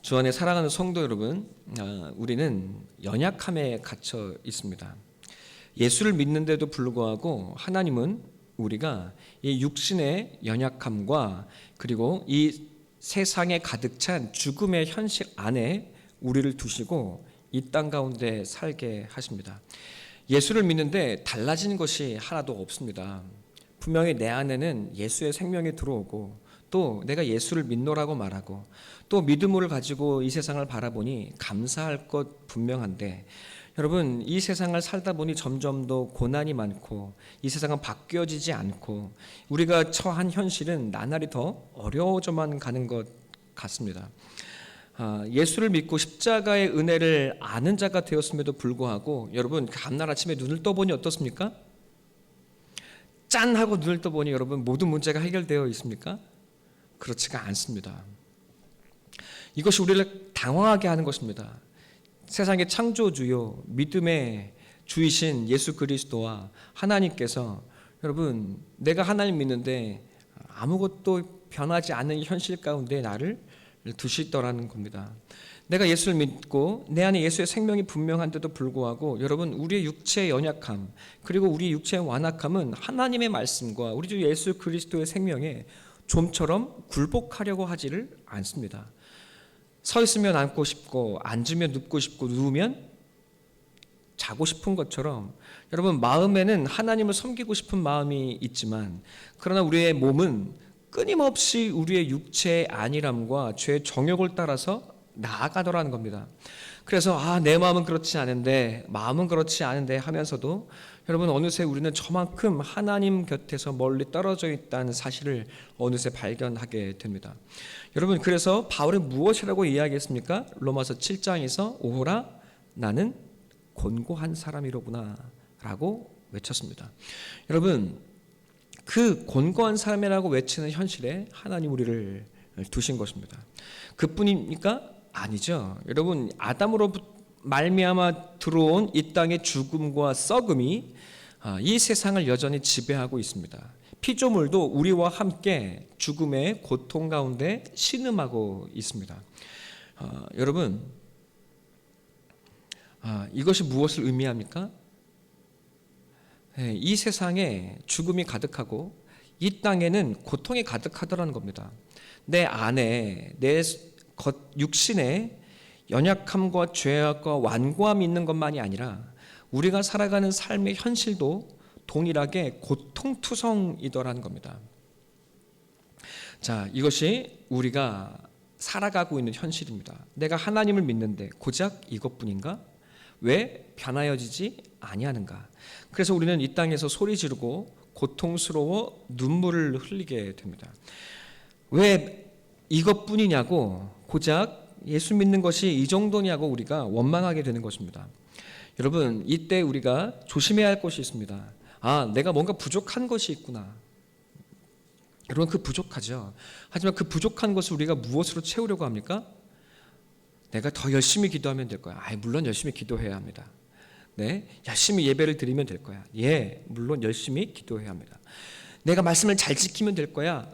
주 안에 사랑하는 성도 여러분, 우리는 연약함에 갇혀 있습니다. 예수를 믿는데도 불구하고 하나님은 우리가 이 육신의 연약함과 그리고 이 세상에 가득 찬 죽음의 현실 안에 우리를 두시고 이 땅 가운데 살게 하십니다. 예수를 믿는데 달라진 것이 하나도 없습니다. 분명히 내 안에는 예수의 생명이 들어오고 또 내가 예수를 믿노라고 말하고 또 믿음을 가지고 이 세상을 바라보니 감사할 것 분명한데, 여러분, 이 세상을 살다 보니 점점 더 고난이 많고 이 세상은 바뀌어지지 않고 우리가 처한 현실은 나날이 더 어려워져만 가는 것 같습니다. 예수를 믿고 십자가의 은혜를 아는 자가 되었음에도 불구하고 여러분, 다음날 아침에 눈을 떠보니 어떻습니까? 짠 하고 눈을 떠보니 여러분, 모든 문제가 해결되어 있습니까? 그렇지가 않습니다. 이것이 우리를 당황하게 하는 것입니다. 세상의 창조주요 믿음의 주이신 예수 그리스도와 하나님께서 여러분, 내가 하나님 믿는데 아무것도 변하지 않는 현실 가운데 나를 두시더라는 겁니다. 내가 예수를 믿고 내 안에 예수의 생명이 분명한데도 불구하고 여러분, 우리의 육체의 연약함 그리고 우리 육체의 완악함은 하나님의 말씀과 우리 주 예수 그리스도의 생명에 좀처럼 굴복하려고 하지를 않습니다. 서 있으면 앉고 싶고 앉으면 눕고 싶고 누우면 자고 싶은 것처럼 여러분, 마음에는 하나님을 섬기고 싶은 마음이 있지만 그러나 우리의 몸은 끊임없이 우리의 육체의 안일함과 죄의 정욕을 따라서 나아가더라는 겁니다. 그래서 내 마음은 그렇지 않은데 마음은 그렇지 않은데 하면서도 여러분, 어느새 우리는 저만큼 하나님 곁에서 멀리 떨어져 있다는 사실을 어느새 발견하게 됩니다. 여러분, 그래서 바울이 무엇이라고 이야기했습니까? 로마서 7장에서 오호라 나는 곤고한 사람이로구나 라고 외쳤습니다. 여러분, 그 곤고한 사람이라고 외치는 현실에 하나님 우리를 두신 것입니다. 그뿐입니까? 아니죠. 여러분, 아담으로 말미암아 들어온 이 땅의 죽음과 썩음이 이 세상을 여전히 지배하고 있습니다. 피조물도 우리와 함께 죽음의 고통 가운데 신음하고 있습니다. 여러분, 이것이 무엇을 의미합니까? 이 세상에 죽음이 가득하고 이 땅에는 고통이 가득하더라는 겁니다. 내 안에 내 육신에 연약함과 죄악과 완고함이 있는 것만이 아니라 우리가 살아가는 삶의 현실도 동일하게 고통투성이더라는 겁니다. 자, 이것이 우리가 살아가고 있는 현실입니다. 내가 하나님을 믿는데 고작 이것뿐인가? 왜 변하여지지 아니하는가? 그래서 우리는 이 땅에서 소리 지르고 고통스러워 눈물을 흘리게 됩니다. 왜 이것뿐이냐고, 고작 예수 믿는 것이 이 정도냐고 우리가 원망하게 되는 것입니다. 여러분, 이때 우리가 조심해야 할 것이 있습니다. 내가 뭔가 부족한 것이 있구나. 여러분, 그 부족하죠. 하지만 그 부족한 것을 우리가 무엇으로 채우려고 합니까? 내가 더 열심히 기도하면 될 거야. 물론 열심히 기도해야 합니다. 네, 열심히 예배를 드리면 될 거야. 물론 열심히 기도해야 합니다. 내가 말씀을 잘 지키면 될 거야.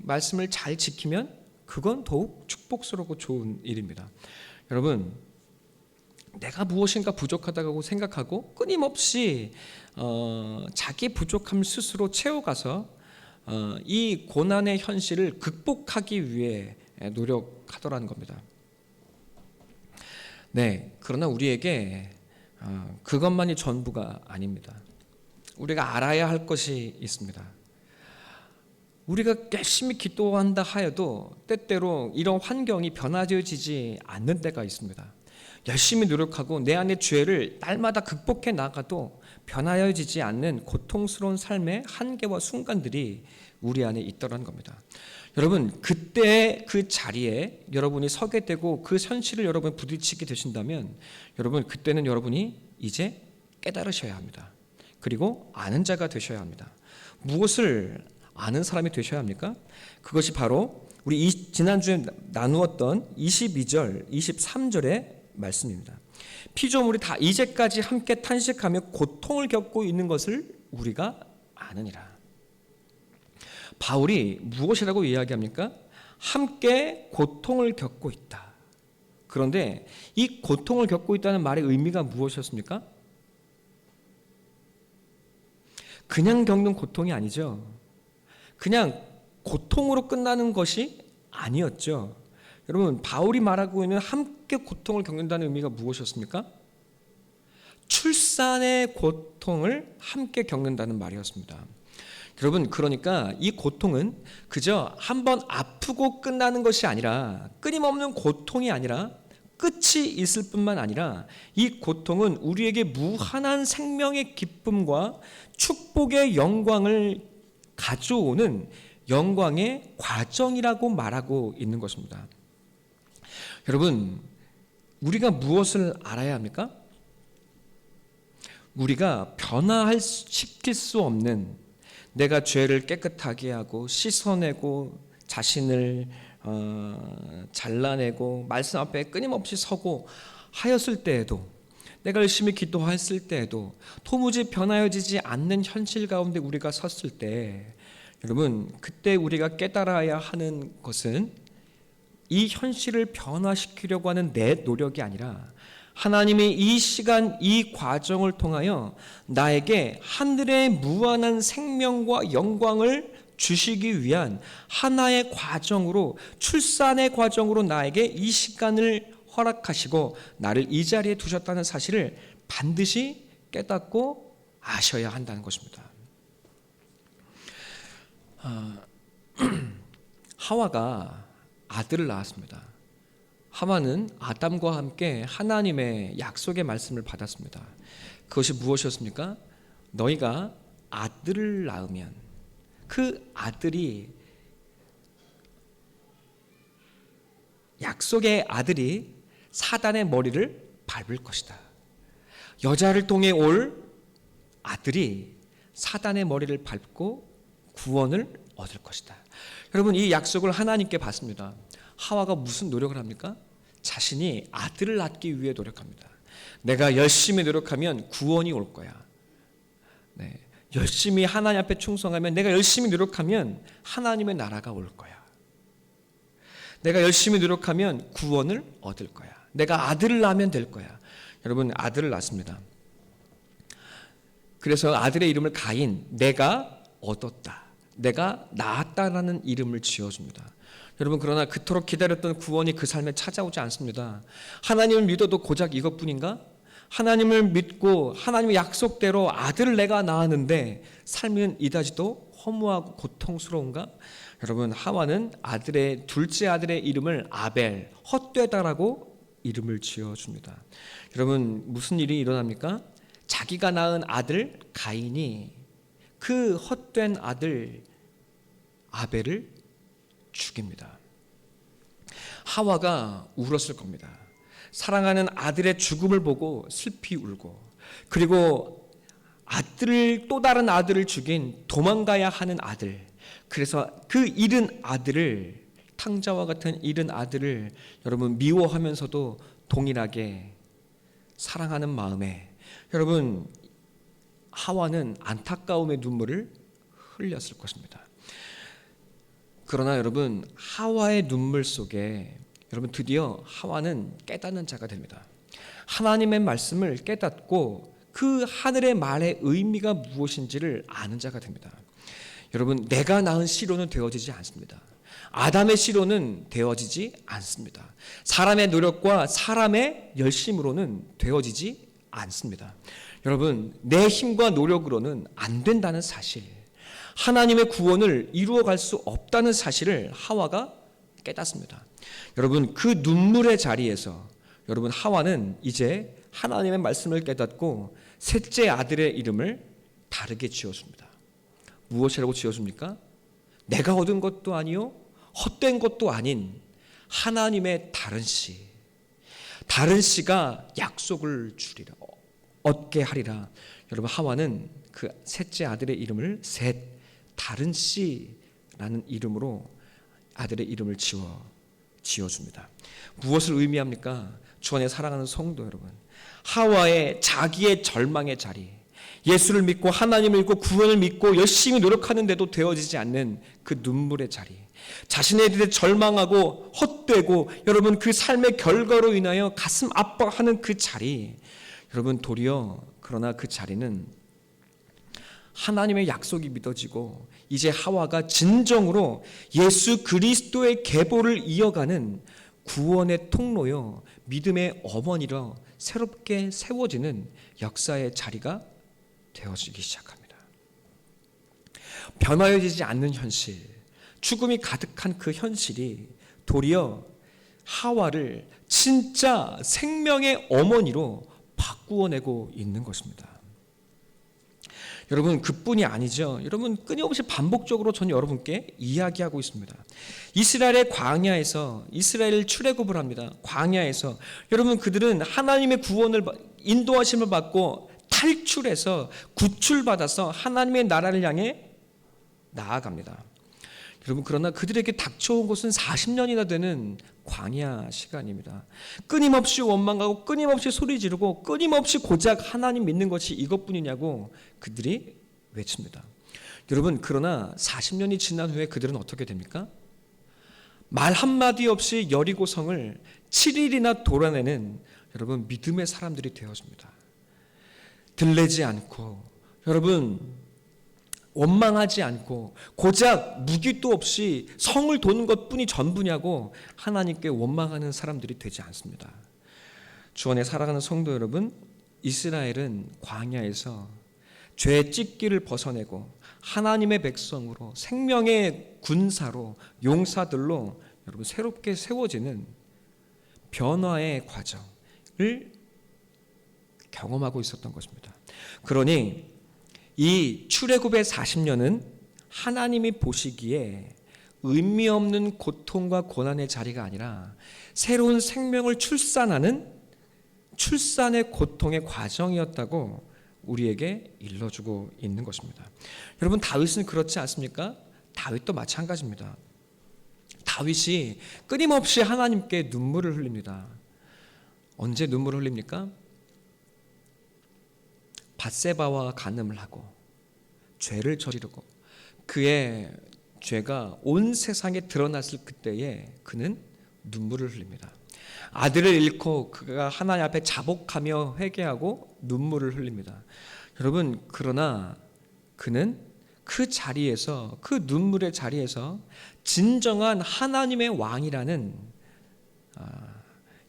말씀을 잘 지키면 그건 더욱 축복스럽고 좋은 일입니다. 여러분, 내가 무엇인가 부족하다고 생각하고 끊임없이 자기 부족함 스스로 채워가서 이 고난의 현실을 극복하기 위해 노력하더라는 겁니다. 네, 그러나 우리에게 그것만이 전부가 아닙니다. 우리가 알아야 할 것이 있습니다. 우리가 열심히 기도한다 하여도 때때로 이런 환경이 변화되어지지 않는 때가 있습니다. 열심히 노력하고 내 안의 죄를 날마다 극복해 나가도 변화되어지지 않는 고통스러운 삶의 한계와 순간들이 우리 안에 있더라는 겁니다. 여러분, 그때 그 자리에 여러분이 서게 되고 그 현실을 여러분이 부딪히게 되신다면 여러분, 그때는 여러분이 이제 깨달으셔야 합니다. 그리고 아는 자가 되셔야 합니다. 무엇을 아는 사람이 되셔야 합니까? 그것이 바로 우리 지난주에 나누었던 22절, 23절의 말씀입니다. 피조물이 다 이제까지 함께 탄식하며 고통을 겪고 있는 것을 우리가 아느니라. 바울이 무엇이라고 이야기합니까? 함께 고통을 겪고 있다. 그런데 이 고통을 겪고 있다는 말의 의미가 무엇이었습니까? 그냥 겪는 고통이 아니죠. 그냥 고통으로 끝나는 것이 아니었죠. 여러분, 바울이 말하고 있는 함께 고통을 겪는다는 의미가 무엇이었습니까? 출산의 고통을 함께 겪는다는 말이었습니다. 여러분, 그러니까 이 고통은 그저 한번 아프고 끝나는 것이 아니라, 끊임없는 고통이 아니라 끝이 있을 뿐만 아니라 이 고통은 우리에게 무한한 생명의 기쁨과 축복의 영광을 가져오는 영광의 과정이라고 말하고 있는 것입니다. 여러분, 우리가 무엇을 알아야 합니까? 우리가 변화시킬 수 없는, 내가 죄를 깨끗하게 하고 씻어내고 자신을 잘라내고 말씀 앞에 끊임없이 서고 하였을 때에도, 내가 열심히 기도했을 때에도 도무지 변화해지지 않는 현실 가운데 우리가 섰을 때, 여러분, 그때 우리가 깨달아야 하는 것은 이 현실을 변화시키려고 하는 내 노력이 아니라 하나님이 이 시간, 이 과정을 통하여 나에게 하늘의 무한한 생명과 영광을 주시기 위한 하나의 과정으로, 출산의 과정으로 나에게 이 시간을 허락하시고 나를 이 자리에 두셨다는 사실을 반드시 깨닫고 아셔야 한다는 것입니다. 하와가 아들을 낳았습니다. 하와는 아담과 함께 하나님의 약속의 말씀을 받았습니다. 그것이 무엇이었습니까? 너희가 아들을 낳으면 그 아들이, 약속의 아들이 사단의 머리를 밟을 것이다. 여자를 통해 올 아들이 사단의 머리를 밟고 구원을 얻을 것이다. 여러분, 이 약속을 하나님께 받습니다. 하와가 무슨 노력을 합니까? 자신이 아들을 낳기 위해 노력합니다. 내가 열심히 노력하면 구원이 올 거야. 네. 열심히 하나님 앞에 충성하면, 내가 열심히 노력하면 하나님의 나라가 올 거야. 내가 열심히 노력하면 구원을 얻을 거야. 내가 아들을 낳으면 될 거야. 여러분, 아들을 낳습니다. 그래서 아들의 이름을 가인, 내가 얻었다, 내가 낳았다라는 이름을 지어줍니다. 여러분, 그러나 그토록 기다렸던 구원이 그 삶에 찾아오지 않습니다. 하나님을 믿어도 고작 이것뿐인가? 하나님을 믿고 하나님의 약속대로 아들을 내가 낳았는데 삶은 이다지도 허무하고 고통스러운가? 여러분, 하와는 둘째 아들의 이름을 아벨, 헛되다라고 이름을 지어줍니다. 여러분, 무슨 일이 일어납니까? 자기가 낳은 아들 가인이 그 헛된 아들 아벨을 죽입니다. 하와가 울었을 겁니다. 사랑하는 아들의 죽음을 보고 슬피 울고, 그리고 또 다른 아들을 죽인 도망가야 하는 아들, 그래서 그 잃은 아들을, 탕자와 같은 잃은 아들을 여러분 미워하면서도 동일하게 사랑하는 마음에, 여러분, 하와는 안타까움의 눈물을 흘렸을 것입니다. 그러나 여러분, 하와의 눈물 속에 여러분 드디어 하와는 깨닫는 자가 됩니다. 하나님의 말씀을 깨닫고 그 하늘의 말의 의미가 무엇인지를 아는 자가 됩니다. 여러분, 내가 낳은 씨로는 되어지지 않습니다. 아담의 씨로는 되어지지 않습니다. 사람의 노력과 사람의 열심으로는 되어지지 않습니다. 여러분, 내 힘과 노력으로는 안 된다는 사실, 하나님의 구원을 이루어갈 수 없다는 사실을 하와가 깨닫습니다. 여러분, 그 눈물의 자리에서 여러분, 하와는 이제 하나님의 말씀을 깨닫고 셋째 아들의 이름을 다르게 지어줍니다. 무엇이라고 지어줍니까? 내가 얻은 것도 아니요 헛된 것도 아닌 하나님의 다른 씨, 다른 씨가 약속을 주리라, 얻게 하리라. 여러분, 하와는 그 셋째 아들의 이름을 다른 씨라는 이름으로 아들의 이름을 지어줍니다. 무엇을 의미합니까? 주 안에 사랑하는 성도 여러분, 하와의 자기의 절망의 자리, 예수를 믿고 하나님을 믿고 구원을 믿고 열심히 노력하는데도 되어지지 않는 그 눈물의 자리, 자신에 대해 절망하고 헛되고 여러분 그 삶의 결과로 인하여 가슴 아파하는 그 자리, 여러분 도리어 그러나 그 자리는 하나님의 약속이 믿어지고 이제 하와가 진정으로 예수 그리스도의 계보를 이어가는 구원의 통로요 믿음의 어머니로 새롭게 세워지는 역사의 자리가 되어지기 시작합니다. 변화되지 않는 현실, 죽음이 가득한 그 현실이 도리어 하와를 진짜 생명의 어머니로 바꾸어내고 있는 것입니다. 여러분 그뿐이 아니죠. 여러분 끊임없이 반복적으로 저는 여러분께 이야기하고 있습니다. 이스라엘의 광야에서 이스라엘 출애굽을 합니다. 광야에서 여러분 그들은 하나님의 구원을 인도하심을 받고 탈출해서 구출받아서 하나님의 나라를 향해 나아갑니다. 여러분 그러나 그들에게 닥쳐온 것은 40년이나 되는 광야 시간입니다. 끊임없이 원망하고 끊임없이 소리 지르고 끊임없이 고작 하나님 믿는 것이 이것뿐이냐고 그들이 외칩니다. 여러분 그러나 40년이 지난 후에 그들은 어떻게 됩니까? 말 한마디 없이 여리고성을 7일이나 돌아내는 여러분 믿음의 사람들이 되어집니다. 들레지 않고 여러분 원망하지 않고 고작 무기도 없이 성을 도는 것뿐이 전부냐고 하나님께 원망하는 사람들이 되지 않습니다. 주 안에 살아가는 성도 여러분, 이스라엘은 광야에서 죄의 찢기를 벗어내고 하나님의 백성으로 생명의 군사로 용사들로 여러분 새롭게 세워지는 변화의 과정을 경험하고 있었던 것입니다. 그러니 이 출애굽의 40년은 하나님이 보시기에 의미 없는 고통과 고난의 자리가 아니라 새로운 생명을 출산하는 출산의 고통의 과정이었다고 우리에게 일러주고 있는 것입니다. 여러분 다윗은 그렇지 않습니까? 다윗도 마찬가지입니다. 다윗이 끊임없이 하나님께 눈물을 흘립니다. 언제 눈물을 흘립니까? 밧세바와 간음을 하고 죄를 저지르고 그의 죄가 온 세상에 드러났을 그때에 그는 눈물을 흘립니다. 아들을 잃고 그가 하나님 앞에 자복하며 회개하고 눈물을 흘립니다. 여러분 그러나 그는 그 자리에서 그 눈물의 자리에서 진정한 하나님의 왕이라는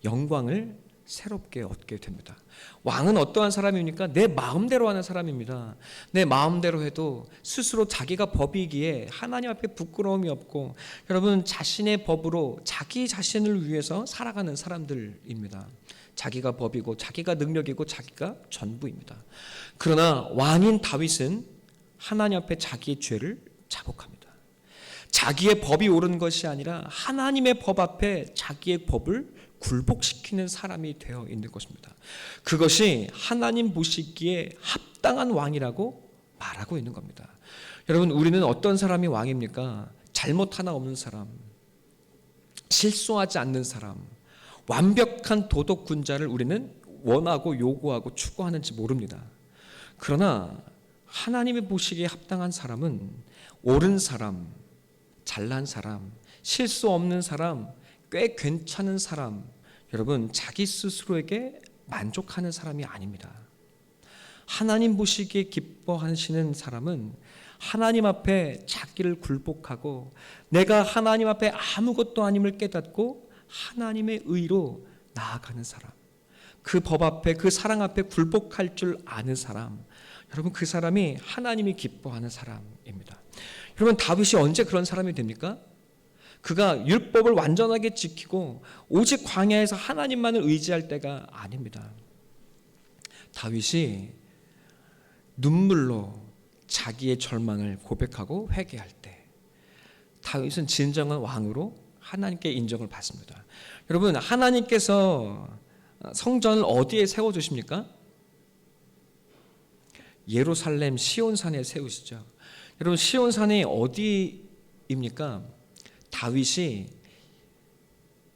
영광을 새롭게 얻게 됩니다. 왕은 어떠한 사람입니까? 내 마음대로 하는 사람입니다. 내 마음대로 해도 스스로 자기가 법이기에 하나님 앞에 부끄러움이 없고 여러분 자신의 법으로 자기 자신을 위해서 살아가는 사람들입니다. 자기가 법이고 자기가 능력이고 자기가 전부입니다. 그러나 왕인 다윗은 하나님 앞에 자기의 죄를 자복합니다. 자기의 법이 옳은 것이 아니라 하나님의 법 앞에 자기의 법을 굴복시키는 사람이 되어 있는 것입니다. 그것이 하나님 보시기에 합당한 왕이라고 말하고 있는 겁니다. 여러분 우리는 어떤 사람이 왕입니까? 잘못 하나 없는 사람, 실수하지 않는 사람, 완벽한 도덕군자를 우리는 원하고 요구하고 추구하는지 모릅니다. 그러나 하나님이 보시기에 합당한 사람은 옳은 사람, 잘난 사람, 실수 없는 사람, 꽤 괜찮은 사람, 여러분 자기 스스로에게 만족하는 사람이 아닙니다. 하나님 보시기에 기뻐하시는 사람은 하나님 앞에 자기를 굴복하고 내가 하나님 앞에 아무것도 아님을 깨닫고 하나님의 의로 나아가는 사람, 그 법 앞에 그 사랑 앞에 굴복할 줄 아는 사람, 여러분 그 사람이 하나님이 기뻐하는 사람입니다. 여러분 다윗이 언제 그런 사람이 됩니까? 그가 율법을 완전하게 지키고 오직 광야에서 하나님만을 의지할 때가 아닙니다. 다윗이 눈물로 자기의 절망을 고백하고 회개할 때 다윗은 진정한 왕으로 하나님께 인정을 받습니다. 여러분 하나님께서 성전을 어디에 세워주십니까? 예루살렘 시온산에 세우시죠. 여러분 시온산이 어디입니까? 다윗이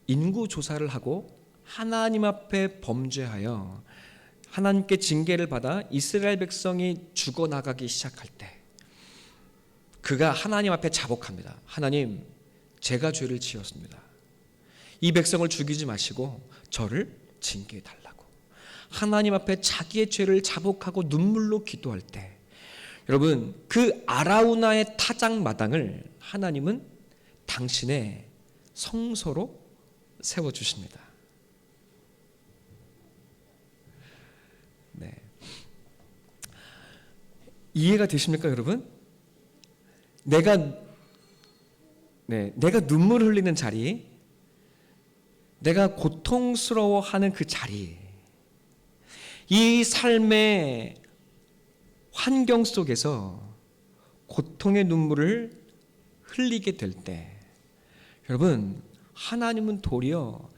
인구 조사를 하고 하나님 앞에 범죄하여 하나님께 징계를 받아 이스라엘 백성이 죽어나가기 시작할 때 그가 하나님 앞에 자복합니다. 하나님, 제가 죄를 지었습니다. 이 백성을 죽이지 마시고 저를 징계해 달라고 하나님 앞에 자기의 죄를 자복하고 눈물로 기도할 때 여러분, 그 아라우나의 타작마당을 하나님은 당신의 성소로 세워주십니다. 네. 이해가 되십니까, 여러분? 내가 눈물 흘리는 자리, 내가 고통스러워하는 그 자리, 이 삶의 환경 속에서 고통의 눈물을 흘리게 될 때, 여러분, 하나님은 도리어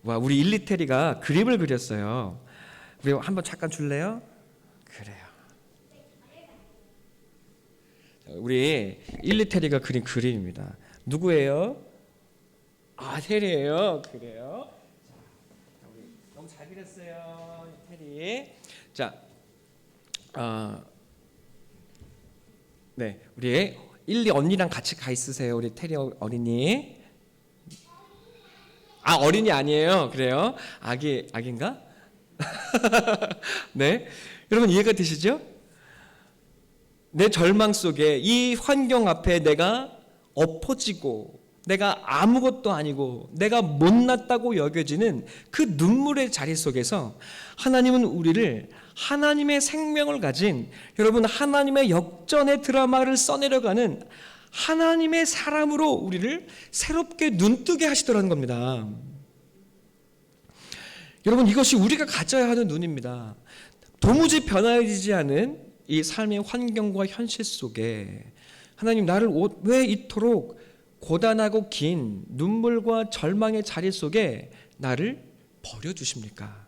우리 일리테리가 그림을 그렸어요. 우리 한번 잠깐 줄래요? 그래요. 우리 일리테리가 그린 그림입니다. 누구예요? 테리예요. 그래요. 우리 너무 잘 그렸어요, 테리. 자, 네, 우리 일리 언니랑 같이 가 있으세요, 우리 테리 어린이. 어린이 아니에요. 그래요? 아기인가? 네, 여러분 이해가 되시죠? 내 절망 속에 이 환경 앞에 내가 엎어지고 내가 아무것도 아니고 내가 못났다고 여겨지는 그 눈물의 자리 속에서 하나님은 우리를 하나님의 생명을 가진, 여러분, 하나님의 역전의 드라마를 써내려가는 하나님의 사람으로 우리를 새롭게 눈뜨게 하시더라는 겁니다. 여러분, 이것이 우리가 가져야 하는 눈입니다. 도무지 변화되지 않은 이 삶의 환경과 현실 속에 하나님, 나를 왜 이토록 고단하고 긴 눈물과 절망의 자리 속에 나를 버려주십니까?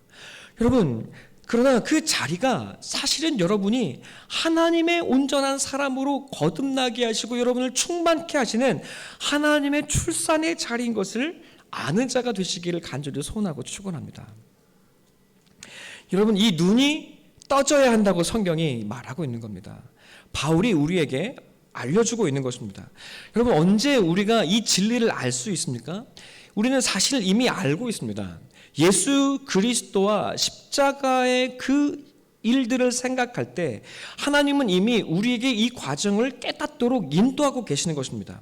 여러분, 그러나 그 자리가 사실은 여러분이 하나님의 온전한 사람으로 거듭나게 하시고 여러분을 충만케 하시는 하나님의 출산의 자리인 것을 아는 자가 되시기를 간절히 소원하고 축원합니다. 여러분, 이 눈이 떠져야 한다고 성경이 말하고 있는 겁니다. 바울이 우리에게 알려주고 있는 것입니다. 여러분, 언제 우리가 이 진리를 알 수 있습니까? 우리는 사실 이미 알고 있습니다. 예수 그리스도와 십자가의 그 일들을 생각할 때 하나님은 이미 우리에게 이 과정을 깨닫도록 인도하고 계시는 것입니다.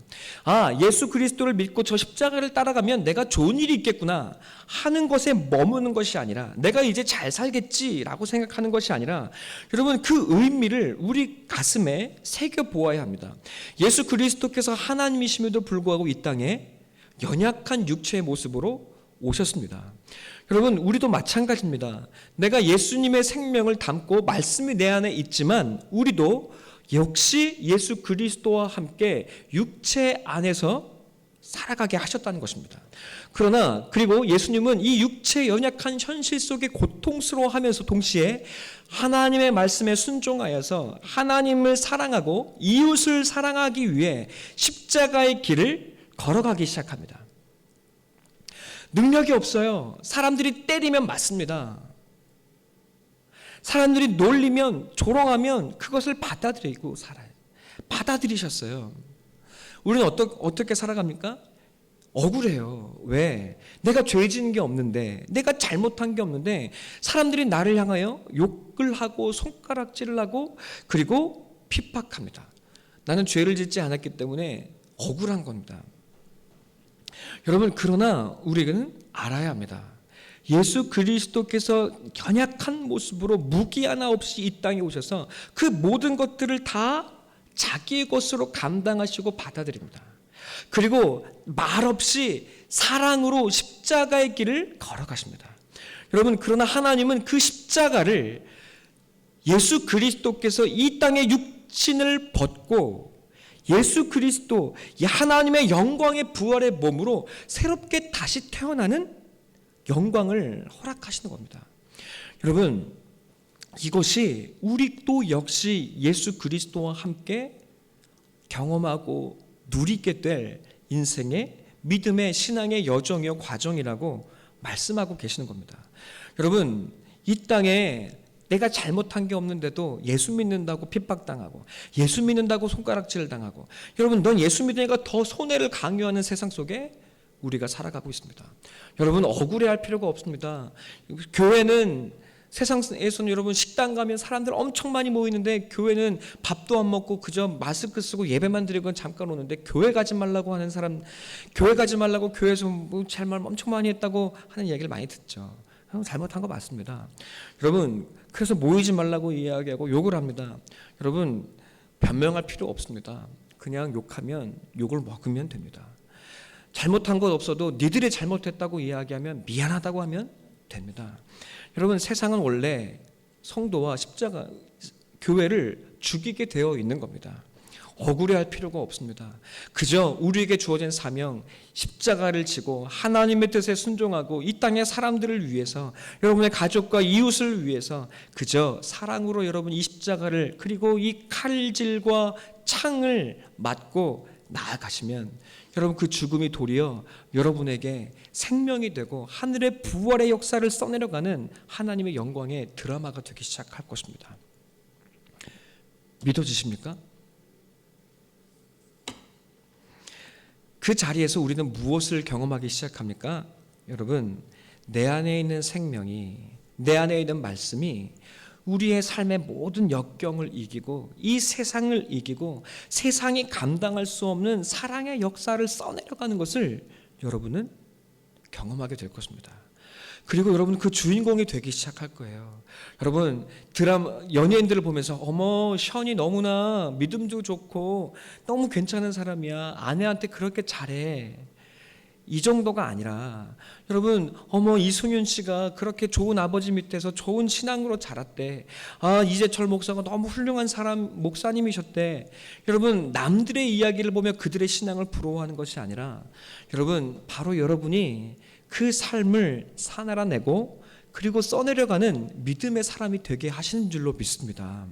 예수 그리스도를 믿고 저 십자가를 따라가면 내가 좋은 일이 있겠구나 하는 것에 머무는 것이 아니라, 내가 이제 잘 살겠지라고 생각하는 것이 아니라, 여러분, 그 의미를 우리 가슴에 새겨보아야 합니다. 예수 그리스도께서 하나님이심에도 불구하고 이 땅에 연약한 육체의 모습으로 오셨습니다. 여러분, 우리도 마찬가지입니다. 내가 예수님의 생명을 담고 말씀이 내 안에 있지만 우리도 역시 예수 그리스도와 함께 육체 안에서 살아가게 하셨다는 것입니다. 그리고 예수님은 이 육체의 연약한 현실 속에 고통스러워하면서 동시에 하나님의 말씀에 순종하여서 하나님을 사랑하고 이웃을 사랑하기 위해 십자가의 길을 걸어가기 시작합니다. 능력이 없어요. 사람들이 때리면 맞습니다. 사람들이 놀리면, 조롱하면 그것을 받아들이고 살아요. 받아들이셨어요. 우리는 어떻게 살아갑니까? 억울해요. 왜? 내가 죄 지은 게 없는데, 내가 잘못한 게 없는데 사람들이 나를 향하여 욕을 하고 손가락질을 하고 그리고 핍박합니다. 나는 죄를 짓지 않았기 때문에 억울한 겁니다. 여러분, 그러나 우리는 알아야 합니다. 예수 그리스도께서 연약한 모습으로 무기 하나 없이 이 땅에 오셔서 그 모든 것들을 다 자기의 것으로 감당하시고 받아들입니다. 그리고 말없이 사랑으로 십자가의 길을 걸어가십니다. 여러분, 그러나 하나님은 그 십자가를 예수 그리스도께서 이 땅에 육신을 벗고 예수 그리스도, 하나님의 영광의 부활의 몸으로 새롭게 다시 태어나는 영광을 허락하시는 겁니다. 여러분, 이것이 우리도 역시 예수 그리스도와 함께 경험하고 누리게 될 인생의 믿음의 신앙의 여정이요 과정이라고 말씀하고 계시는 겁니다. 여러분, 이 땅에 내가 잘못한 게 없는데도 예수 믿는다고 핍박당하고 예수 믿는다고 손가락질을 당하고, 여러분, 넌 예수 믿으니까 더 손해를 강요하는 세상 속에 우리가 살아가고 있습니다. 여러분, 억울해할 필요가 없습니다. 교회는, 세상에서는 여러분 식당 가면 사람들 엄청 많이 모이는데 교회는 밥도 안 먹고 그저 마스크 쓰고 예배만 드리고 잠깐 오는데, 교회 가지 말라고 하는 사람, 교회 가지 말라고 교회에서 뭐 잘말 엄청 많이 했다고 하는 얘기를 많이 듣죠. 잘못한 거 맞습니다. 여러분, 그래서 모이지 말라고 이야기하고 욕을 합니다. 여러분, 변명할 필요 없습니다. 그냥 욕하면 욕을 먹으면 됩니다. 잘못한 것 없어도 니들이 잘못했다고 이야기하면 미안하다고 하면 됩니다. 여러분, 세상은 원래 성도와 십자가, 교회를 죽이게 되어 있는 겁니다. 억울해할 필요가 없습니다. 그저 우리에게 주어진 사명, 십자가를 지고 하나님의 뜻에 순종하고 이 땅의 사람들을 위해서, 여러분의 가족과 이웃을 위해서 그저 사랑으로 여러분 이 십자가를, 그리고 이 칼질과 창을 맞고 나아가시면 여러분, 그 죽음이 도리어 여러분에게 생명이 되고 하늘의 부활의 역사를 써내려가는 하나님의 영광의 드라마가 되기 시작할 것입니다. 믿어지십니까? 그 자리에서 우리는 무엇을 경험하기 시작합니까? 여러분, 내 안에 있는 생명이, 내 안에 있는 말씀이 우리의 삶의 모든 역경을 이기고 이 세상을 이기고 세상이 감당할 수 없는 사랑의 역사를 써내려가는 것을 여러분은 경험하게 될 것입니다. 그리고 여러분, 그 주인공이 되기 시작할 거예요. 여러분, 드라마, 연예인들을 보면서 어머, 션이 너무나 믿음도 좋고 너무 괜찮은 사람이야, 아내한테 그렇게 잘해, 이 정도가 아니라, 여러분, 어머, 이승윤 씨가 그렇게 좋은 아버지 밑에서 좋은 신앙으로 자랐대, 아, 이재철 목사가 너무 훌륭한 사람, 목사님이셨대. 여러분, 남들의 이야기를 보며 그들의 신앙을 부러워하는 것이 아니라, 여러분, 바로 여러분이 그 삶을 살아내고 그리고 써내려가는 믿음의 사람이 되게 하시는 줄로 믿습니다.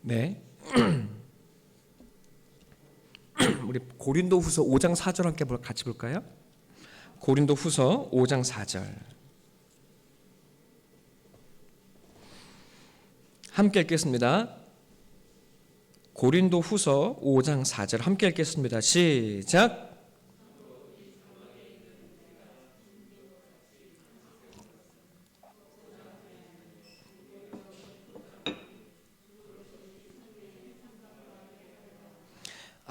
네. 우리 고린도후서 5장 4절 함께 같이 볼까요? 고린도후서 5장 4절 함께 읽겠습니다. 고린도후서 5장 4절 함께 읽겠습니다. 시작.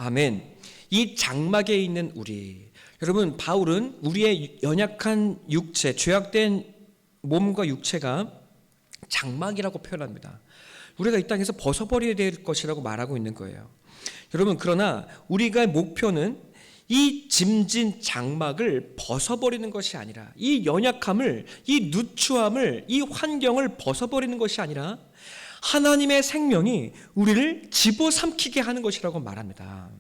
아멘. 이 장막에 있는 우리, 여러분, 바울은 우리의 연약한 육체, 죄악된 몸과 육체가 장막이라고 표현합니다. 우리가 이 땅에서 벗어버려야 될 것이라고 말하고 있는 거예요. 여러분, 그러나 우리가 목표는 이 짐진 장막을 벗어버리는 것이 아니라, 이 연약함을, 이 누추함을, 이 환경을 벗어버리는 것이 아니라 하나님의 생명이 우리를 집어삼키게 하는 것이라고 말합니다.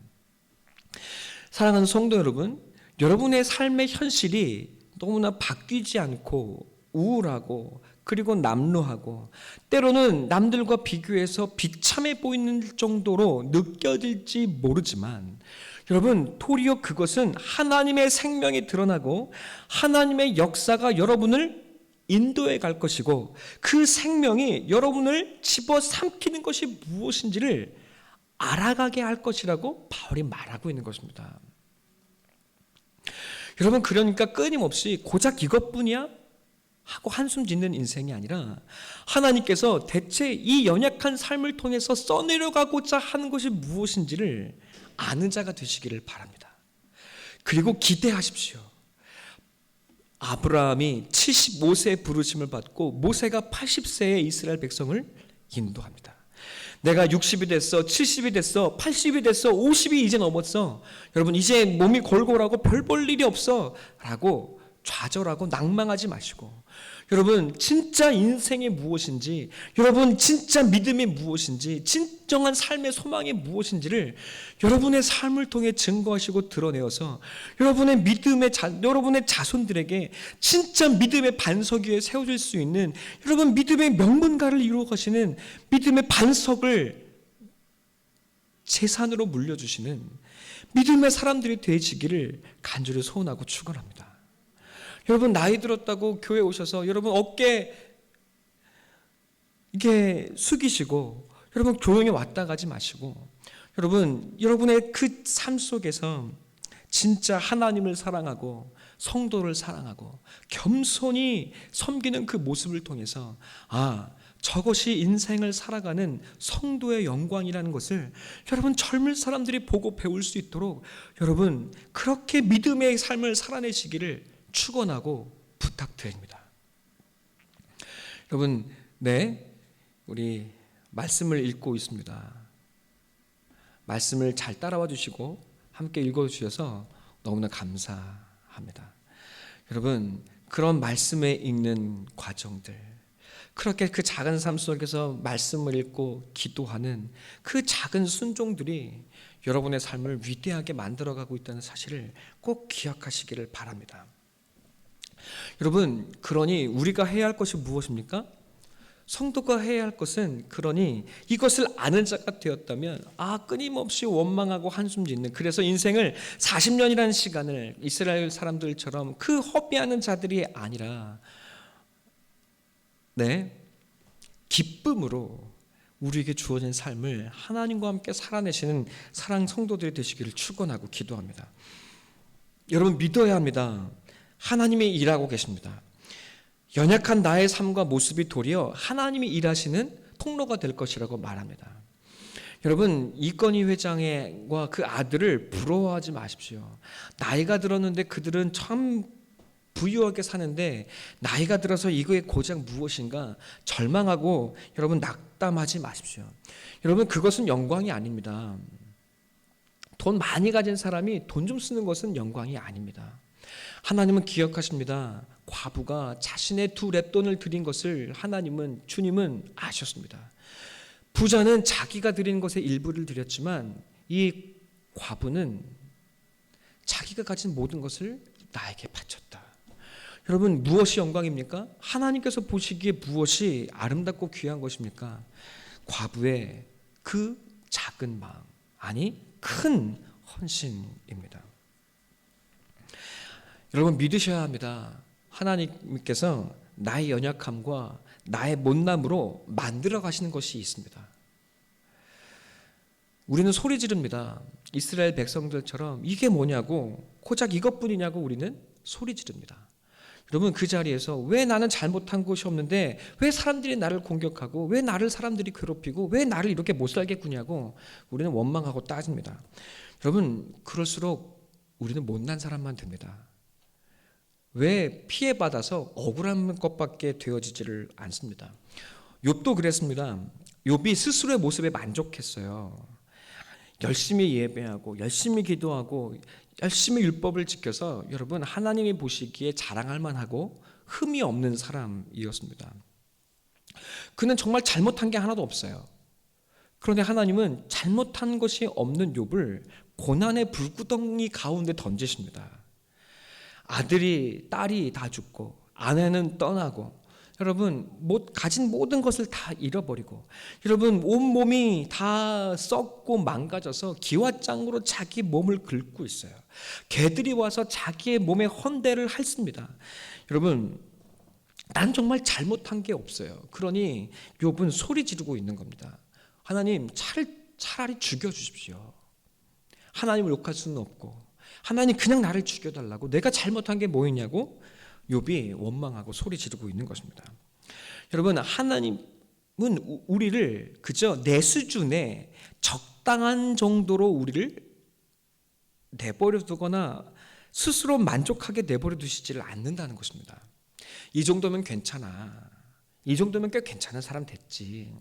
사랑하는 성도 여러분, 여러분의 삶의 현실이 너무나 바뀌지 않고 우울하고 그리고 남루하고 때로는 남들과 비교해서 비참해 보이는 정도로 느껴질지 모르지만, 여러분, 도리어 그것은 하나님의 생명이 드러나고 하나님의 역사가 여러분을 인도해 갈 것이고, 그 생명이 여러분을 집어삼키는 것이 무엇인지를 알아가게 할 것이라고 바울이 말하고 있는 것입니다. 여러분, 그러니까 끊임없이 고작 이것뿐이야? 하고 한숨 짓는 인생이 아니라, 하나님께서 대체 이 연약한 삶을 통해서 써내려가고자 하는 것이 무엇인지를 아는 자가 되시기를 바랍니다. 그리고 기대하십시오. 아브라함이 75세의 부르심을 받고 모세가 80세의 이스라엘 백성을 인도합니다. 내가 60이 됐어, 70이 됐어, 80이 됐어, 50이 이제 넘었어, 여러분 이제 몸이 골골하고 별 볼 일이 없어 라고 좌절하고 낭망하지 마시고, 여러분 진짜 인생이 무엇인지, 여러분 진짜 믿음이 무엇인지, 진정한 삶의 소망이 무엇인지를 여러분의 삶을 통해 증거하시고 드러내어서 여러분의 믿음의 여러분의 자손들에게 진짜 믿음의 반석 위에 세워질 수 있는, 여러분 믿음의 명문가를 이루어 가시는 믿음의 반석을 재산으로 물려주시는 믿음의 사람들이 되시기를 간절히 소원하고 축원합니다. 여러분, 나이 들었다고 교회 오셔서 여러분 어깨 이게 숙이시고 여러분 조용히 왔다 가지 마시고 여러분, 여러분의 그 삶 속에서 진짜 하나님을 사랑하고 성도를 사랑하고 겸손히 섬기는 그 모습을 통해서 저것이 인생을 살아가는 성도의 영광이라는 것을 여러분 젊은 사람들이 보고 배울 수 있도록 여러분 그렇게 믿음의 삶을 살아내시기를 축원하고 부탁드립니다. 여러분, 우리 말씀을 읽고 있습니다. 말씀을 잘 따라와 주시고 함께 읽어주셔서 너무나 감사합니다. 여러분, 그런 말씀에 읽는 과정들, 그렇게 그 작은 삶 속에서 말씀을 읽고 기도하는 그 작은 순종들이 여러분의 삶을 위대하게 만들어가고 있다는 사실을 꼭 기억하시기를 바랍니다. 여러분, 그러니 우리가 해야 할 것이 무엇입니까? 성도가 해야 할 것은 그러니 이것을 아는 자가 되었다면 끊임없이 원망하고 한숨 짓는, 그래서 인생을 40년이라는 시간을 이스라엘 사람들처럼 그 허비하는 자들이 아니라 기쁨으로 우리에게 주어진 삶을 하나님과 함께 살아내시는 사랑 성도들이 되시기를 축원하고 기도합니다. 여러분, 믿어야 합니다. 하나님이 일하고 계십니다. 연약한 나의 삶과 모습이 도리어 하나님이 일하시는 통로가 될 것이라고 말합니다. 여러분, 이건희 회장과 그 아들을 부러워하지 마십시오. 나이가 들었는데 그들은 참 부유하게 사는데 나이가 들어서 이거의 고장 무엇인가 절망하고 여러분 낙담하지 마십시오. 여러분, 그것은 영광이 아닙니다. 돈 많이 가진 사람이 돈 좀 쓰는 것은 영광이 아닙니다. 하나님은 기억하십니다. 과부가 자신의 2 렙돈을 드린 것을 주님은 아셨습니다. 부자는 자기가 드린 것의 일부를 드렸지만 이 과부는 자기가 가진 모든 것을 나에게 바쳤다. 여러분, 무엇이 영광입니까? 하나님께서 보시기에 무엇이 아름답고 귀한 것입니까? 과부의 그 작은 마음, 큰 헌신입니다. 여러분, 믿으셔야 합니다. 하나님께서 나의 연약함과 나의 못남으로 만들어 가시는 것이 있습니다. 우리는 소리 지릅니다. 이스라엘 백성들처럼 이게 뭐냐고, 고작 이것뿐이냐고 우리는 소리 지릅니다. 여러분, 그 자리에서 왜 나는 잘못한 것이 없는데 왜 사람들이 나를 공격하고 왜 나를 사람들이 괴롭히고 왜 나를 이렇게 못 살겠구냐고 우리는 원망하고 따집니다. 여러분, 그럴수록 우리는 못난 사람만 됩니다. 왜 피해받아서 억울한 것밖에 되어지지를 않습니다. 욥도 그랬습니다. 욥이 스스로의 모습에 만족했어요. 열심히 예배하고 열심히 기도하고 열심히 율법을 지켜서 여러분 하나님이 보시기에 자랑할 만하고 흠이 없는 사람이었습니다. 그는 정말 잘못한 게 하나도 없어요. 그런데 하나님은 잘못한 것이 없는 욥을 고난의 불구덩이 가운데 던지십니다. 아들이 딸이 다 죽고 아내는 떠나고 여러분 가진 모든 것을 다 잃어버리고 여러분 온몸이 다 썩고 망가져서 기와장으로 자기 몸을 긁고 있어요. 개들이 와서 자기의 몸에 헌대를 했습니다. 여러분, 난 정말 잘못한 게 없어요. 그러니 욥은 소리 지르고 있는 겁니다. 하나님, 차라리 죽여주십시오. 하나님을 욕할 수는 없고 하나님 그냥 나를 죽여달라고, 내가 잘못한 게 뭐 있냐고 욥이 원망하고 소리 지르고 있는 것입니다. 여러분, 하나님은 우리를 그저 내 수준에 적당한 정도로 우리를 내버려 두거나 스스로 만족하게 내버려 두시지를 않는다는 것입니다. 이 정도면 괜찮아. 이 정도면 꽤 괜찮은 사람 됐지.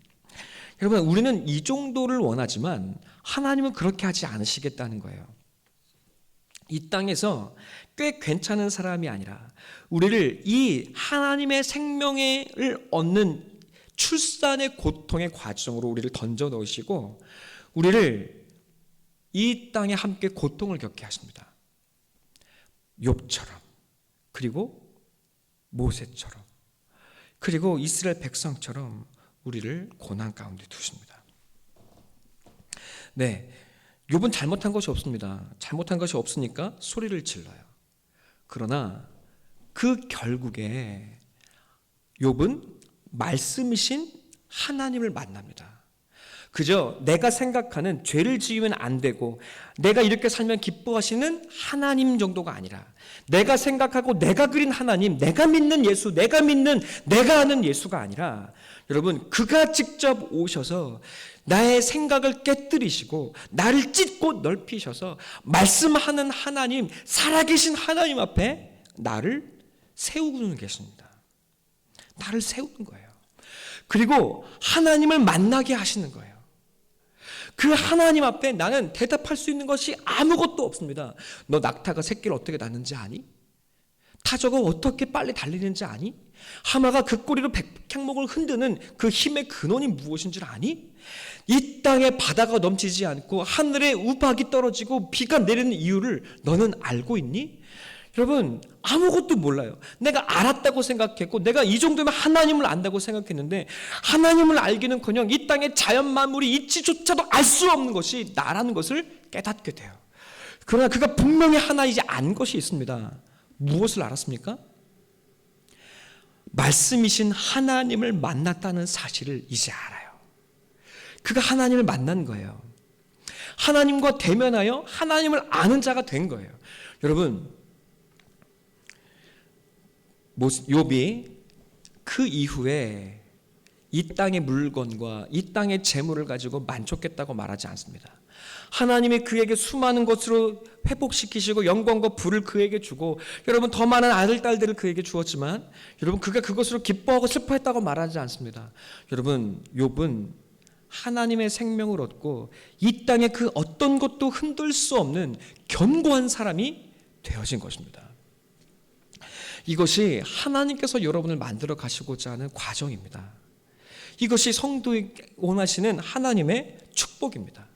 여러분, 우리는 이 정도를 원하지만 하나님은 그렇게 하지 않으시겠다는 거예요. 이 땅에서 꽤 괜찮은 사람이 아니라 우리를 이 하나님의 생명을 얻는 출산의 고통의 과정으로 우리를 던져 넣으시고 우리를 이 땅에 함께 고통을 겪게 하십니다. 욥처럼, 그리고 모세처럼, 그리고 이스라엘 백성처럼 우리를 고난 가운데 두십니다. 네, 욥은 잘못한 것이 없습니다. 잘못한 것이 없으니까 소리를 질러요. 그러나 그 결국에 욥은 말씀이신 하나님을 만납니다. 그저 내가 생각하는 죄를 지으면 안 되고 내가 이렇게 살면 기뻐하시는 하나님 정도가 아니라 내가 생각하고 내가 그린 하나님, 내가 믿는 예수, 내가 믿는 내가 아는 예수가 아니라 여러분 그가 직접 오셔서 나의 생각을 깨뜨리시고 나를 찢고 넓히셔서 말씀하는 하나님, 살아계신 하나님 앞에 나를 세우고 계십니다. 나를 세우는 거예요. 그리고 하나님을 만나게 하시는 거예요. 그 하나님 앞에 나는 대답할 수 있는 것이 아무것도 없습니다. 너 낙타가 새끼를 어떻게 낳는지 아니? 타조가 어떻게 빨리 달리는지 아니? 하마가 그 꼬리로 백향목을 흔드는 그 힘의 근원이 무엇인 줄 아니? 이 땅에 바다가 넘치지 않고 하늘에 우박이 떨어지고 비가 내리는 이유를 너는 알고 있니? 여러분 아무것도 몰라요. 내가 알았다고 생각했고 내가 이 정도면 하나님을 안다고 생각했는데 하나님을 알기는커녕 이 땅의 자연 만물이 이치조차도 알 수 없는 것이 나라는 것을 깨닫게 돼요. 그러나 그가 분명히 하나 이제 안 것이 있습니다. 무엇을 알았습니까? 말씀이신 하나님을 만났다는 사실을 이제 알아요. 그가 하나님을 만난 거예요. 하나님과 대면하여 하나님을 아는 자가 된 거예요. 여러분 욥이 그 이후에 이 땅의 물건과 이 땅의 재물을 가지고 만족했다고 말하지 않습니다. 하나님이 그에게 수많은 것으로 회복시키시고 영광과 부를 그에게 주고 여러분 더 많은 아들 딸들을 그에게 주었지만 여러분 그가 그것으로 기뻐하고 슬퍼했다고 말하지 않습니다. 여러분 욥은 하나님의 생명을 얻고 이 땅의 그 어떤 것도 흔들 수 없는 견고한 사람이 되어진 것입니다. 이것이 하나님께서 여러분을 만들어 가시고자 하는 과정입니다. 이것이 성도에 원하시는 하나님의 축복입니다.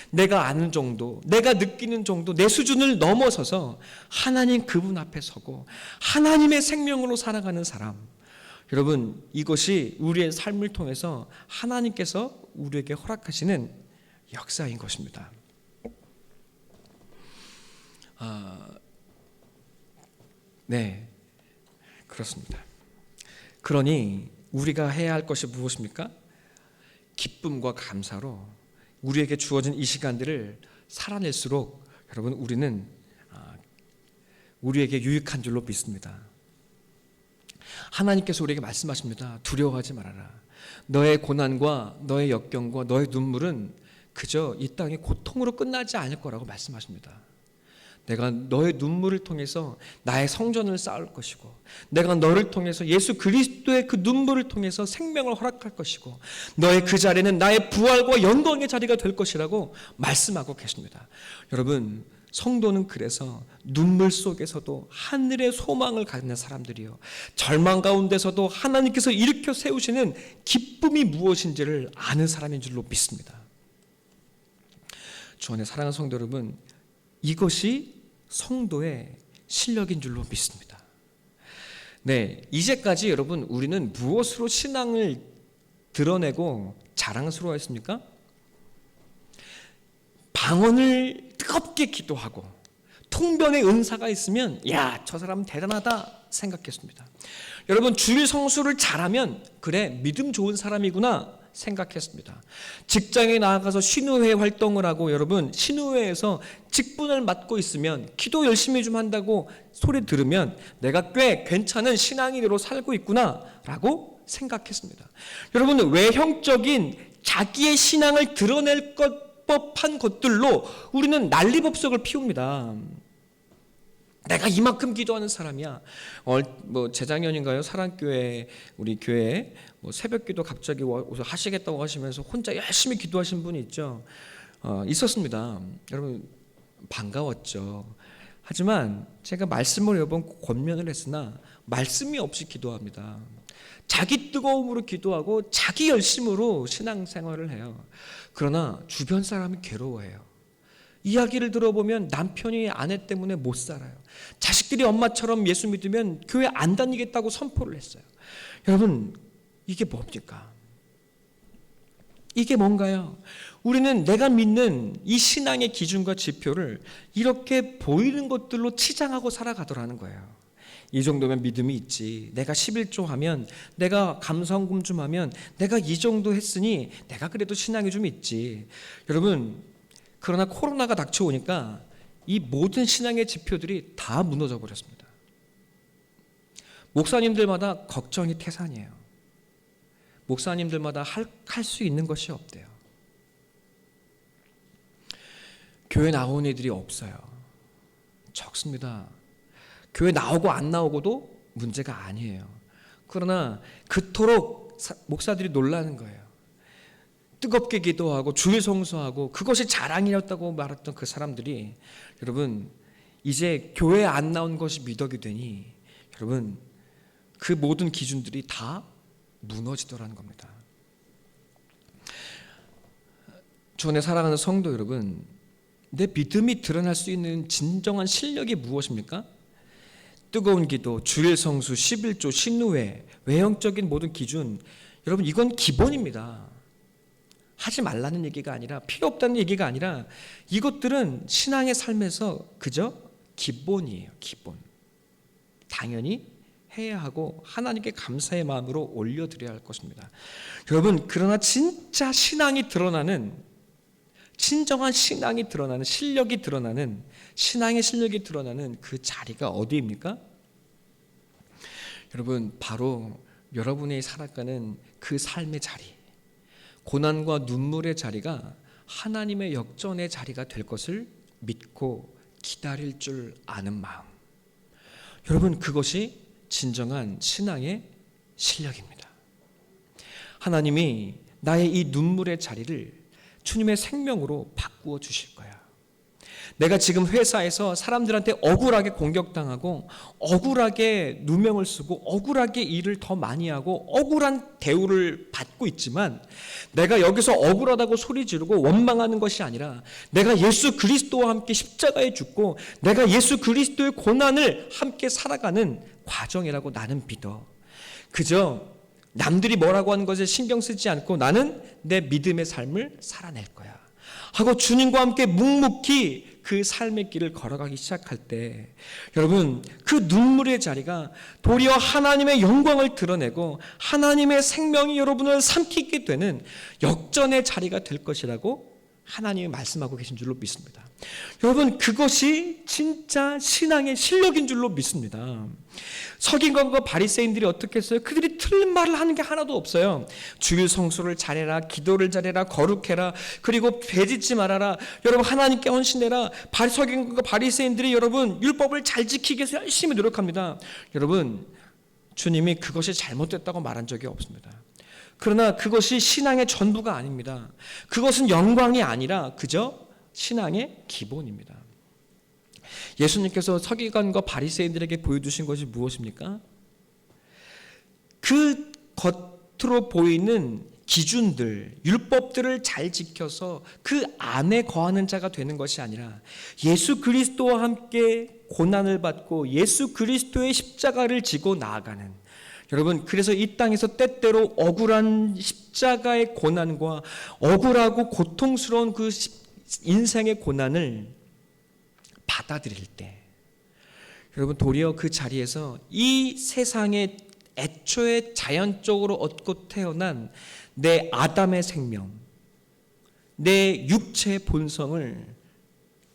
내가 아는 정도, 내가 느끼는 정도, 내 수준을 넘어서서 하나님 그분 앞에 서고 하나님의 생명으로 살아가는 사람. 여러분 이것이 우리의 삶을 통해서 하나님께서 우리에게 허락하시는 역사인 것입니다. 네, 그렇습니다. 그러니 우리가 해야 할 것이 무엇입니까? 기쁨과 감사로 우리에게 주어진 이 시간들을 살아낼수록 여러분 우리는 우리에게 유익한 줄로 믿습니다. 하나님께서 우리에게 말씀하십니다. 두려워하지 말아라. 너의 고난과 너의 역경과 너의 눈물은 그저 이 땅의 고통으로 끝나지 않을 거라고 말씀하십니다. 내가 너의 눈물을 통해서 나의 성전을 쌓을 것이고 내가 너를 통해서 예수 그리스도의 그 눈물을 통해서 생명을 허락할 것이고 너의 그 자리는 나의 부활과 영광의 자리가 될 것이라고 말씀하고 계십니다. 여러분 성도는 그래서 눈물 속에서도 하늘의 소망을 갖는 사람들이요 절망 가운데서도 하나님께서 일으켜 세우시는 기쁨이 무엇인지를 아는 사람인 줄로 믿습니다. 주 안에 사랑하는 성도 여러분, 이것이 성도의 실력인 줄로 믿습니다. 네, 이제까지 여러분 우리는 무엇으로 신앙을 드러내고 자랑스러워했습니까? 방언을 뜨겁게 기도하고 통변의 은사가 있으면 야, 저 사람 대단하다 생각했습니다. 여러분 주일 성수를 잘하면 그래 믿음 좋은 사람이구나 생각했습니다. 직장에 나아가서 신우회 활동을 하고 여러분 신우회에서 직분을 맡고 있으면 기도 열심히 좀 한다고 소리 들으면 내가 꽤 괜찮은 신앙인으로 살고 있구나 라고 생각했습니다. 여러분 외형적인 자기의 신앙을 드러낼 법한 것들로 우리는 난리법석을 피웁니다. 내가 이만큼 기도하는 사람이야. 재작년인가요? 사랑교회 우리 교회에 새벽기도 갑자기 와서 하시겠다고 하시면서 혼자 열심히 기도하신 분이 있죠. 있었습니다. 여러분 반가웠죠. 하지만 제가 말씀을 여러 번 권면을 했으나 말씀이 없이 기도합니다. 자기 뜨거움으로 기도하고 자기 열심으로 신앙생활을 해요. 그러나 주변 사람이 괴로워해요. 이야기를 들어보면 남편이 아내 때문에 못 살아요. 자식들이 엄마처럼 예수 믿으면 교회 안 다니겠다고 선포를 했어요. 여러분 이게 뭡니까? 이게 뭔가요? 우리는 내가 믿는 이 신앙의 기준과 지표를 이렇게 보이는 것들로 치장하고 살아가더라는 거예요. 이 정도면 믿음이 있지. 내가 11조 하면, 내가 감사헌금 좀 하면, 내가 이 정도 했으니 내가 그래도 신앙이 좀 있지. 여러분, 그러나 코로나가 닥쳐오니까 이 모든 신앙의 지표들이 다 무너져 버렸습니다. 목사님들마다 걱정이 태산이에요. 목사님들마다 할 수 있는 것이 없대요. 교회 나오는 애들이 없어요. 적습니다. 교회 나오고 안 나오고도 문제가 아니에요. 그러나 그토록 목사들이 놀라는 거예요. 뜨겁게 기도하고 주일 성수하고 그것이 자랑이었다고 말했던 그 사람들이 여러분 이제 교회 안 나온 것이 미덕이 되니 여러분 그 모든 기준들이 다 무너지더라는 겁니다. 주 안에 사랑하는 성도 여러분, 내 믿음이 드러날 수 있는 진정한 실력이 무엇입니까? 뜨거운 기도, 주일 성수, 11조, 신우회, 외형적인 모든 기준, 여러분 이건 기본입니다. 하지 말라는 얘기가 아니라, 필요 없다는 얘기가 아니라 이것들은 신앙의 삶에서 그저 기본이에요. 기본. 당연히 해야 하고 하나님께 감사의 마음으로 올려드려야 할 것입니다. 여러분, 그러나 진짜 신앙이 드러나는, 진정한 신앙이 드러나는, 실력이 드러나는, 신앙의 실력이 드러나는 그 자리가 어디입니까? 여러분, 바로 여러분이 살아가는 그 삶의 자리, 고난과 눈물의 자리가 하나님의 역전의 자리가 될 것을 믿고 기다릴 줄 아는 마음. 여러분, 그것이 진정한 신앙의 실력입니다. 하나님이 나의 이 눈물의 자리를 주님의 생명으로 바꾸어 주실 거야. 내가 지금 회사에서 사람들한테 억울하게 공격당하고 억울하게 누명을 쓰고 억울하게 일을 더 많이 하고 억울한 대우를 받고 있지만 내가 여기서 억울하다고 소리 지르고 원망하는 것이 아니라 내가 예수 그리스도와 함께 십자가에 죽고 내가 예수 그리스도의 고난을 함께 살아가는 과정이라고 나는 믿어. 그저 남들이 뭐라고 하는 것에 신경 쓰지 않고 나는 내 믿음의 삶을 살아낼 거야 하고 주님과 함께 묵묵히 그 삶의 길을 걸어가기 시작할 때 여러분 그 눈물의 자리가 도리어 하나님의 영광을 드러내고 하나님의 생명이 여러분을 삼키게 되는 역전의 자리가 될 것이라고 하나님이 말씀하고 계신 줄로 믿습니다. 여러분 그것이 진짜 신앙의 실력인 줄로 믿습니다. 서기관과 바리새인들이 어떻게 했어요? 그들이 틀린 말을 하는 게 하나도 없어요. 주일 성수를 잘해라, 기도를 잘해라, 거룩해라, 그리고 죄짓지 말아라, 여러분 하나님께 헌신해라. 서기관과 바리새인들이 여러분 율법을 잘 지키기 위해서 열심히 노력합니다. 여러분 주님이 그것이 잘못됐다고 말한 적이 없습니다. 그러나 그것이 신앙의 전부가 아닙니다. 그것은 영광이 아니라 그저 신앙의 기본입니다. 예수님께서 서기관과 바리새인들에게 보여주신 것이 무엇입니까? 그 겉으로 보이는 기준들, 율법들을 잘 지켜서 그 안에 거하는 자가 되는 것이 아니라 예수 그리스도와 함께 고난을 받고 예수 그리스도의 십자가를 지고 나아가는 여러분 그래서 이 땅에서 때때로 억울한 십자가의 고난과 억울하고 고통스러운 그 인생의 고난을 받아들일 때 여러분 도리어 그 자리에서 이 세상에 애초에 자연적으로 얻고 태어난 내 아담의 생명, 내 육체의 본성을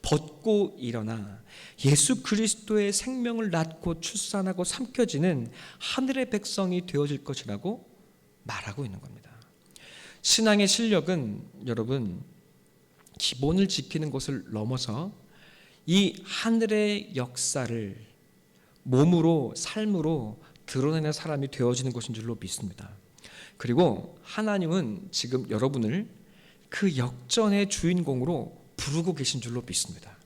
벗고 일어나 예수 그리스도의 생명을 낳고 출산하고 삼켜지는 하늘의 백성이 되어질 것이라고 말하고 있는 겁니다. 신앙의 실력은 여러분 기본을 지키는 것을 넘어서 이 하늘의 역사를 몸으로 삶으로 드러내는 사람이 되어지는 것인 줄로 믿습니다. 그리고 하나님은 지금 여러분을 그 역전의 주인공으로 부르고 계신 줄로 믿습니다.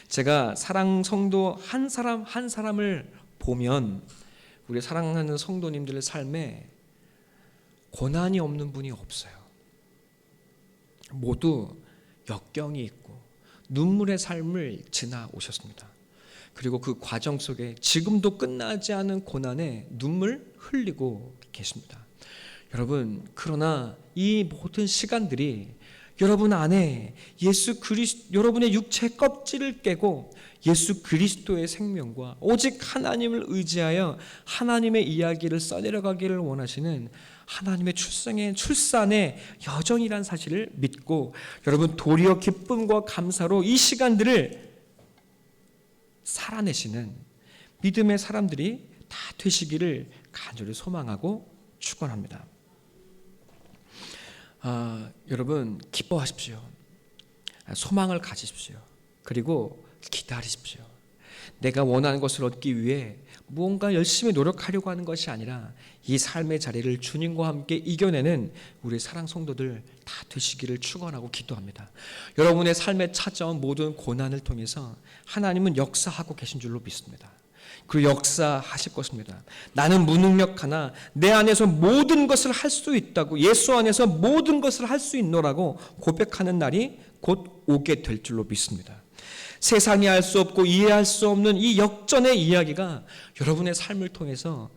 제가 사랑 성도 한 사람 한 사람을 보면 우리 사랑하는 성도님들의 삶에 고난이 없는 분이 없어요. 모두 역경이 있고 눈물의 삶을 지나오셨습니다. 그리고 그 과정 속에 지금도 끝나지 않은 고난에 눈물 흘리고 계십니다. 여러분, 그러나 이 모든 시간들이 여러분 안에 여러분의 육체 껍질을 깨고 예수 그리스도의 생명과 오직 하나님을 의지하여 하나님의 이야기를 써내려가기를 원하시는 하나님의 출산의 여정이란 사실을 믿고 여러분 도리어 기쁨과 감사로 이 시간들을 살아내시는 믿음의 사람들이 다 되시기를 간절히 소망하고 축원합니다. 여러분 기뻐하십시오. 소망을 가지십시오. 그리고 기다리십시오. 내가 원하는 것을 얻기 위해 무언가 열심히 노력하려고 하는 것이 아니라 이 삶의 자리를 주님과 함께 이겨내는 우리 사랑 성도들 다 되시기를 축원하고 기도합니다. 여러분의 삶에 찾아온 모든 고난을 통해서 하나님은 역사하고 계신 줄로 믿습니다. 그리고 역사하실 것입니다. 나는 무능력하나 내 안에서 모든 것을 할 수 있다고, 예수 안에서 모든 것을 할 수 있노라고 고백하는 날이 곧 오게 될 줄로 믿습니다. 세상이 알 수 없고 이해할 수 없는 이 역전의 이야기가 여러분의 삶을 통해서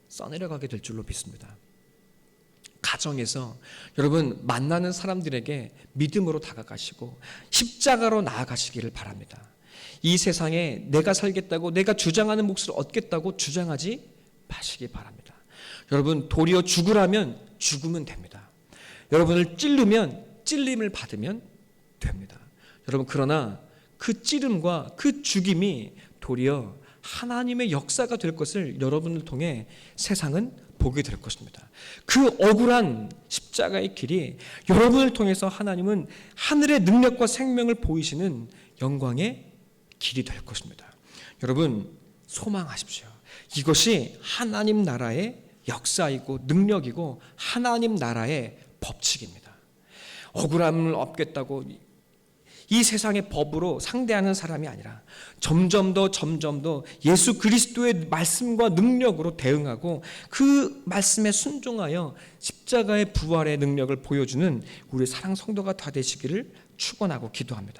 써내려가게 될 줄로 믿습니다. 가정에서 여러분 만나는 사람들에게 믿음으로 다가가시고 십자가로 나아가시기를 바랍니다. 이 세상에 내가 살겠다고, 내가 주장하는 몫을 얻겠다고 주장하지 마시기 바랍니다. 여러분 도리어 죽으라면 죽으면 됩니다. 여러분을 찌르면 찔림을 받으면 됩니다. 여러분 그러나 그 찌름과 그 죽임이 도리어 하나님의 역사가 될 것을 여러분을 통해 세상은 보게 될 것입니다. 그 억울한 십자가의 길이 여러분을 통해서 하나님은 하늘의 능력과 생명을 보이시는 영광의 길이 될 것입니다. 여러분 소망하십시오. 이것이 하나님 나라의 역사이고 능력이고 하나님 나라의 법칙입니다. 억울함을 얻겠다고 이 세상의 법으로 상대하는 사람이 아니라 점점 더 예수 그리스도의 말씀과 능력으로 대응하고 그 말씀에 순종하여 십자가의 부활의 능력을 보여주는 우리 사랑 성도가 다 되시기를 축원하고 기도합니다.